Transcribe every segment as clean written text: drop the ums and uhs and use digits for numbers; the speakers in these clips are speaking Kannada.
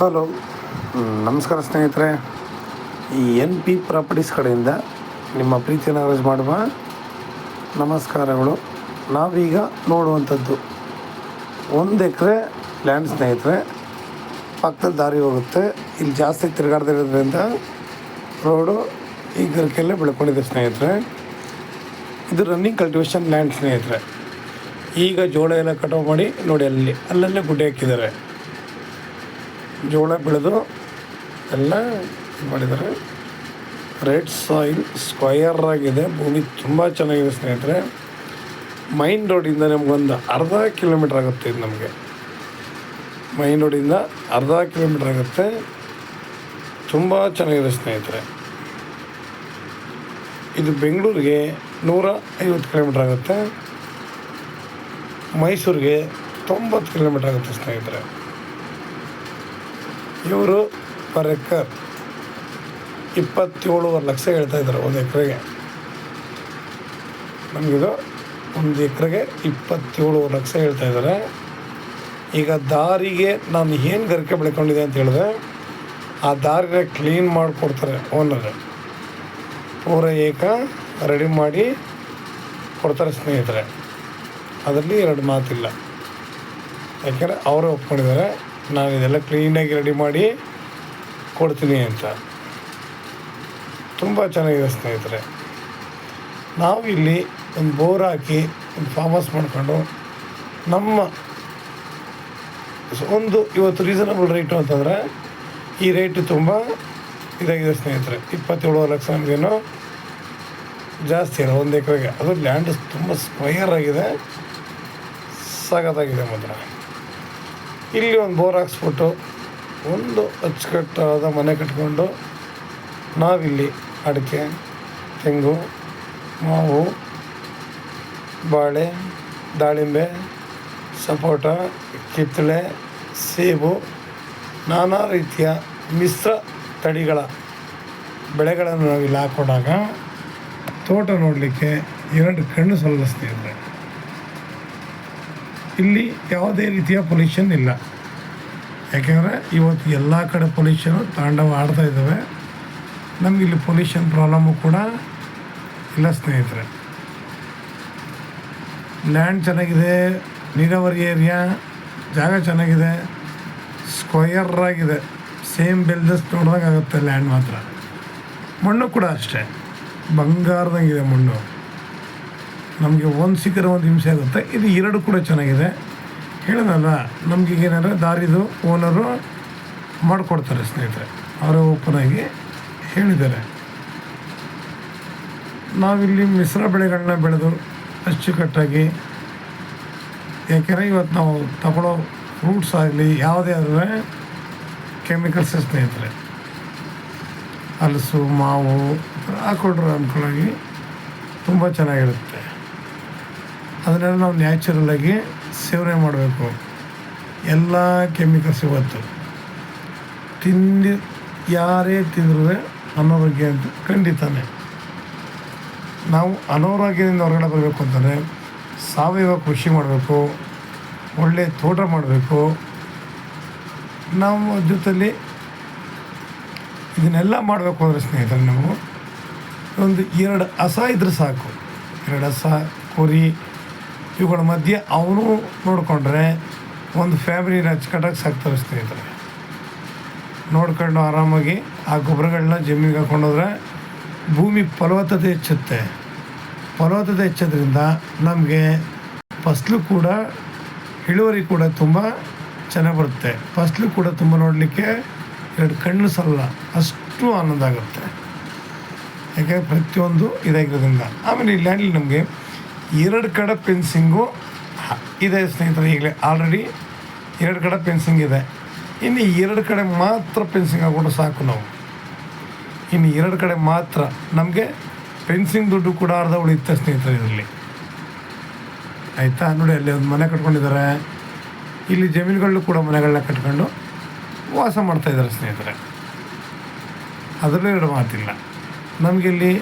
ಹಲೋ, ನಮಸ್ಕಾರ ಸ್ನೇಹಿತರೆ. ಈ NP ಪ್ರಾಪರ್ಟೀಸ್ ಕಡೆಯಿಂದ ನಿಮ್ಮ ಪ್ರೀತಿಯ ನಾಗರಾಜ್ ಮಾಡುವ ನಮಸ್ಕಾರಗಳು. ನಾವೀಗ ನೋಡುವಂಥದ್ದು 1 ಎಕರೆ ಲ್ಯಾಂಡ್ ಸ್ನೇಹಿತರೆ. ಪಕ್ಕದಲ್ಲಿ ದಾರಿ ಹೋಗುತ್ತೆ. ಇಲ್ಲಿ ಜಾಸ್ತಿ ತಿರುಗಾಡ್ದಿರೋದ್ರಿಂದ ರೋಡು ಈ ಗರಿಕೆಲ್ಲೇ ಬೆಳ್ಕೊಂಡಿದೆ ಸ್ನೇಹಿತರೆ. ಇದು ರನ್ನಿಂಗ್ ಕಲ್ಟಿವೇಷನ್ ಲ್ಯಾಂಡ್ ಸ್ನೇಹಿತರೆ. ಈಗ ಜೋಳ ಎಲ್ಲ ಕಟಾವು ಮಾಡಿ ನೋಡಿ, ಅಲ್ಲಲ್ಲೇ ಗುಡ್ಡೆ ಹಾಕಿದ್ದಾರೆ. ಜೋಳ ಬೆಳೆದು ಎಲ್ಲ ಮಾಡಿದ್ದಾರೆ. ರೆಡ್ ಸಾಯಿಲ್, ಸ್ಕ್ವಯರ್ ಆಗಿದೆ. ಭೂಮಿ ತುಂಬ ಚೆನ್ನಾಗಿದೆ ಸ್ನೇಹಿತರೆ. ಮೈನ್ ರೋಡಿಂದ ನಮಗೊಂದು ಅರ್ಧ ಕಿಲೋಮೀಟ್ರ್ ಆಗುತ್ತೆ. ಇದು ನಮಗೆ ಮೈನ್ ರೋಡಿಂದ ಅರ್ಧ ಕಿಲೋಮೀಟ್ರ್ ಆಗುತ್ತೆ. ತುಂಬ ಚೆನ್ನಾಗಿದೆ ಸ್ನೇಹಿತರೆ. ಇದು ಬೆಂಗಳೂರಿಗೆ 150 ಕಿಲೋಮೀಟ್ರ್ ಆಗುತ್ತೆ. ಮೈಸೂರಿಗೆ 90 ಕಿಲೋಮೀಟ್ರ್ ಆಗುತ್ತೆ ಸ್ನೇಹಿತರೆ. ಇವರು ಪರ್ ಎಕರ್ 27.5 ಲಕ್ಷ ಹೇಳ್ತಾಯಿದ್ದಾರೆ 1 ಎಕರೆಗೆ. ನಮಗಿದು 1 ಎಕರೆಗೆ 27 ಲಕ್ಷ ಹೇಳ್ತಾಯಿದ್ದಾರೆ. ಈಗ ದಾರಿಗೆ ನಾನು ಏನು ಗರಿಕೆ ಬೆಳ್ಕೊಂಡಿದೆ ಅಂತ ಹೇಳಿದ್ರೆ, ಆ ದಾರಿಗೆ ಕ್ಲೀನ್ ಮಾಡಿಕೊಡ್ತಾರೆ ಓನರ್. ಪೂರ ಏಕ ರೆಡಿ ಮಾಡಿ ಕೊಡ್ತಾರೆ ಸ್ನೇಹಿತರೆ. ಅದರಲ್ಲಿ 2 ಮಾತಿಲ್ಲ. ಯಾಕೆಂದರೆ ಅವರೇ ಒಪ್ಕೊಂಡಿದ್ದಾರೆ, ನಾನು ಇದೆಲ್ಲ ಕ್ಲೀನಾಗಿ ರೆಡಿ ಮಾಡಿ ಕೊಡ್ತೀನಿ ಅಂತ. ತುಂಬ ಚೆನ್ನಾಗಿದೆ ಸ್ನೇಹಿತರೆ. ನಾವು ಇಲ್ಲಿ ಒಂದು ಬೋರ್ ಹಾಕಿ ಒಂದು ಫಾರ್ಮ್ ಹೌಸ್ ಮಾಡ್ಕೊಂಡು ನಮ್ಮ ಇವತ್ತು ರೀಸನಬಲ್ ರೇಟು ಅಂತಂದರೆ, ಈ ರೇಟು ತುಂಬ ಇದಾಗಿದೆ ಸ್ನೇಹಿತರೆ. 27 ಲಕ್ಷ ನಮಗೇನು ಜಾಸ್ತಿ ಇಲ್ಲ 1 ಎಕರೆಗೆ. ಅದು ಲ್ಯಾಂಡ್ ತುಂಬ ಸ್ಕ್ವಯರ್ ಆಗಿದೆ, ಸಖತ್ತಾಗಿದೆ ಮಾತ್ರ. ಇಲ್ಲಿ ಒಂದು ಬೋರ್ ಹಾಕ್ಸ್ಬಿಟ್ಟು ಒಂದು ಅಚ್ಚುಕಟ್ಟಾದ ಮನೆ ಕಟ್ಕೊಂಡು ನಾವಿಲ್ಲಿ ಅಡಿಕೆ, ತೆಂಗು, ಮಾವು, ಬಾಳೆ, ದಾಳಿಂಬೆ, ಸಪೋಟ, ಕಿತ್ತಳೆ, ಸೇಬು, ನಾನಾ ರೀತಿಯ ಮಿಶ್ರ ತಳಿಗಳ ಬೆಳೆಗಳನ್ನು ನಾವಿಲ್ಲಿ ಹಾಕೊಂಡಾಗ ತೋಟ ನೋಡಲಿಕ್ಕೆ 2 ಕಣ್ಣು ಸಲ್ಲಿಸ್ತಿದ್ದಾರೆ. ಇಲ್ಲಿ ಯಾವುದೇ ರೀತಿಯ ಪೊಲ್ಯೂಷನ್ ಇಲ್ಲ. ಯಾಕೆಂದರೆ ಇವತ್ತು ಎಲ್ಲ ಕಡೆ ಪೊಲ್ಯೂಷನು ತಾಂಡವ ಆಡ್ತಾ ಇದ್ದಾವೆ. ನಮಗಿಲ್ಲಿ ಪೊಲ್ಯೂಷನ್ ಪ್ರಾಬ್ಲಮ್ಮು ಕೂಡ ಇಲ್ಲ ಸ್ನೇಹಿತರೆ. ಲ್ಯಾಂಡ್ ಚೆನ್ನಾಗಿದೆ, ನೀರಾವರಿ ಏರಿಯಾ, ಜಾಗ ಚೆನ್ನಾಗಿದೆ, ಸ್ಕ್ವಯರ್ ಆಗಿದೆ. ಸೇಮ್ ಬೆಲ್ದಸ್ ನೋಡಿದಾಗ ಆಗುತ್ತೆ ಲ್ಯಾಂಡ್ ಮಾತ್ರ. ಮಣ್ಣು ಕೂಡ ಅಷ್ಟೇ ಬಂಗಾರದಂಗಿದೆ ಮಣ್ಣು. ನಮಗೆ ಒಂದು ಸಿಕ್ಕರೆ ಒಂದು ಹಿಂಸೆ ಆಗುತ್ತೆ. ಇದು 2 ಕೂಡ ಚೆನ್ನಾಗಿದೆ. ಹೇಳಿದ್ನಲ್ಲ, ನಮಗೆ ಏನಾದ್ರೆ ದಾರಿದು ಓನರು ಮಾಡಿಕೊಡ್ತಾರೆ ಸ್ನೇಹಿತರೆ. ಅವರೇ ಓಪನಾಗಿ ಹೇಳಿದ್ದಾರೆ. ನಾವಿಲ್ಲಿ ಮಿಶ್ರ ಬೆಳೆಗಳನ್ನ ಬೆಳೆದು ಅಚ್ಚುಕಟ್ಟಾಗಿ, ಯಾಕೆಂದರೆ ಇವತ್ತು ನಾವು ತಗೊಳ್ಳೋ ಫ್ರೂಟ್ಸ್ ಆಗಲಿ ಯಾವುದೇ ಆದರೂ ಕೆಮಿಕಲ್ಸ್ ಸ್ನೇಹಿತರೆ. ಹಲಸು, ಮಾವು ಹಾಕೊಂಡ್ರೆ ಅನುಕೂಲವಾಗಿ ತುಂಬ ಚೆನ್ನಾಗಿರುತ್ತೆ. ಅದನ್ನೆಲ್ಲ ನಾವು ನ್ಯಾಚುರಲಾಗಿ ಸೇವನೆ ಮಾಡಬೇಕು. ಎಲ್ಲ ಕೆಮಿಕಲ್ಸ್ ಇವತ್ತು ಯಾರೇ ತಿಂದರೂ ಅನಾರೋಗ್ಯ ಅಂತ ಖಂಡಿತಾನೆ. ನಾವು ಅನಾರೋಗ್ಯದಿಂದ ಹೊರಗಡೆ ಬರಬೇಕು ಅಂತಂದರೆ ಸಾವಯವ ಕೃಷಿ ಮಾಡಬೇಕು, ಒಳ್ಳೆಯ ತೋಟ ಮಾಡಬೇಕು. ನಾವು ಜೊತೆಯಲ್ಲಿ ಇದನ್ನೆಲ್ಲ ಮಾಡಬೇಕು ಅಂದರೆ ಸ್ನೇಹಿತರೆ, ನಾವು ಒಂದು 2 ಹಸ ಇದ್ರೆ ಸಾಕು. 2 ಹಸ, ಕುರಿ, ಇವುಗಳ ಮಧ್ಯೆ ಅವನು ನೋಡಿಕೊಂಡ್ರೆ ಒಂದು ಫ್ಯಾಮಿಲಿ ಅಚ್ಚುಕಟ್ಟಾಗಿ ಸಾಕ್ತಾರೆ ಸ್ನೇಹಿತರೆ. ನೋಡ್ಕೊಂಡು ಆರಾಮಾಗಿ ಆ ಗೊಬ್ಬರಗಳನ್ನ ಜಮೀನಿಗೆ ಹಾಕೊಂಡೋದ್ರೆ ಭೂಮಿ ಫಲವತ್ತತೆ ಹೆಚ್ಚುತ್ತೆ. ಫಲವತ್ತತೆ ಹೆಚ್ಚೋದ್ರಿಂದ ನಮಗೆ ಫಸಲು ಕೂಡ, ಇಳುವರಿ ಕೂಡ ತುಂಬ ಚೆನ್ನಾಗಿ ಬರುತ್ತೆ. ಫಸಲು ಕೂಡ ತುಂಬ ನೋಡಲಿಕ್ಕೆ 2 ಕಣ್ಣು ಸಲ್ಲ, ಅಷ್ಟು ಆನಂದ ಆಗುತ್ತೆ. ಯಾಕೆ ಪ್ರತಿಯೊಂದು ಇದಾಗಿರೋದ್ರಿಂದ. ಆಮೇಲೆ ಈ ಲ್ಯಾಂಡಲ್ಲಿ ನಮಗೆ 2 ಕಡೆ ಫೆನ್ಸಿಂಗು ಇದೆ ಸ್ನೇಹಿತರೆ. ಈಗಲೇ ಆಲ್ರೆಡಿ 2 ಕಡೆ ಫೆನ್ಸಿಂಗ್ ಇದೆ. ಇನ್ನು 2 ಕಡೆ ಮಾತ್ರ ಫೆನ್ಸಿಂಗ್ ಹಾಕ್ಕೊಂಡು ಸಾಕು ನಾವು. ಇನ್ನು 2 ಕಡೆ ಮಾತ್ರ ನಮಗೆ ಫೆನ್ಸಿಂಗ್ ದುಡ್ಡು ಕೂಡ ಅರ್ಧ ಉಳಿಯುತ್ತೆ ಸ್ನೇಹಿತರೆ ಇದರಲ್ಲಿ. ಆಯಿತಾ? ನೋಡಿ, ಅಲ್ಲಿ ಒಂದು ಮನೆ ಕಟ್ಕೊಂಡಿದ್ದಾರೆ. ಇಲ್ಲಿ ಜಮೀನುಗಳಲ್ಲೂ ಕೂಡ ಮನೆಗಳನ್ನ ಕಟ್ಕೊಂಡು ವಾಸ ಮಾಡ್ತಾಯಿದ್ದಾರೆ ಸ್ನೇಹಿತರೆ. ಅದರಲ್ಲೂ 2 ಮಾತಿಲ್ಲ. ನಮಗಿಲ್ಲಿ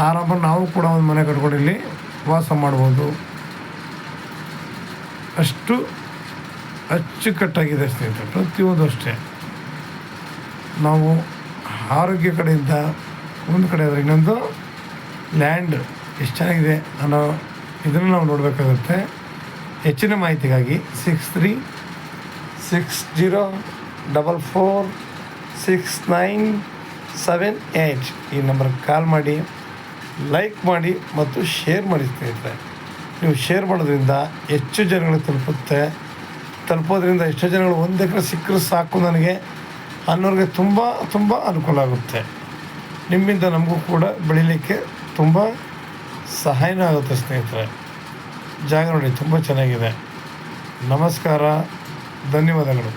ಆರಾಮ ನಾವು ಕೂಡ ಒಂದು ಮನೆ ಕಟ್ಕೊಂಡು ಇಲ್ಲಿ ವಾಸ ಮಾಡ್ಬೋದು. ಅಷ್ಟು ಅಚ್ಚುಕಟ್ಟಾಗಿದೆ ಸ್ನೇಹಿತರೆ. ಪ್ರತಿಯೊಂದು ಅಷ್ಟೇ ನಾವು ಆರೋಗ್ಯ ಕಡೆಯಿಂದ ಒಂದು ಕಡೆ ಆದರೆ ಇನ್ನೊಂದು ಲ್ಯಾಂಡ್ ಎಷ್ಟು ಚೆನ್ನಾಗಿದೆ ಅನ್ನೋ ಇದನ್ನು ನಾವು ನೋಡಬೇಕಾಗುತ್ತೆ. ಹೆಚ್ಚಿನ ಮಾಹಿತಿಗಾಗಿ 6360446978 ಈ ನಂಬರ್ಗೆ ಕಾಲ್ ಮಾಡಿ, ಲೈಕ್ ಮಾಡಿ ಮತ್ತು ಶೇರ್ ಮಾಡಿ ಸ್ನೇಹಿತರೆ. ನೀವು ಶೇರ್ ಮಾಡೋದ್ರಿಂದ ಹೆಚ್ಚು ಜನಗಳಿಗೆ ತಲುಪೋದ್ರಿಂದ ಎಷ್ಟೋ ಜನಗಳು ಒಂದು ಎಕರೆ ಸಿಕ್ಕರೆ ಸಾಕು ನನಗೆ ಅನ್ನೋರಿಗೆ ತುಂಬ ಅನುಕೂಲ ಆಗುತ್ತೆ. ನಿಮ್ಮಿಂದ ನಮಗೂ ಕೂಡ ಬೆಳೀಲಿಕ್ಕೆ ತುಂಬ ಸಹಾಯನೂ ಆಗುತ್ತೆ ಸ್ನೇಹಿತರೆ. ಜಾಗ ನೋಡಿ ತುಂಬ ಚೆನ್ನಾಗಿದೆ. ನಮಸ್ಕಾರ, ಧನ್ಯವಾದಗಳು.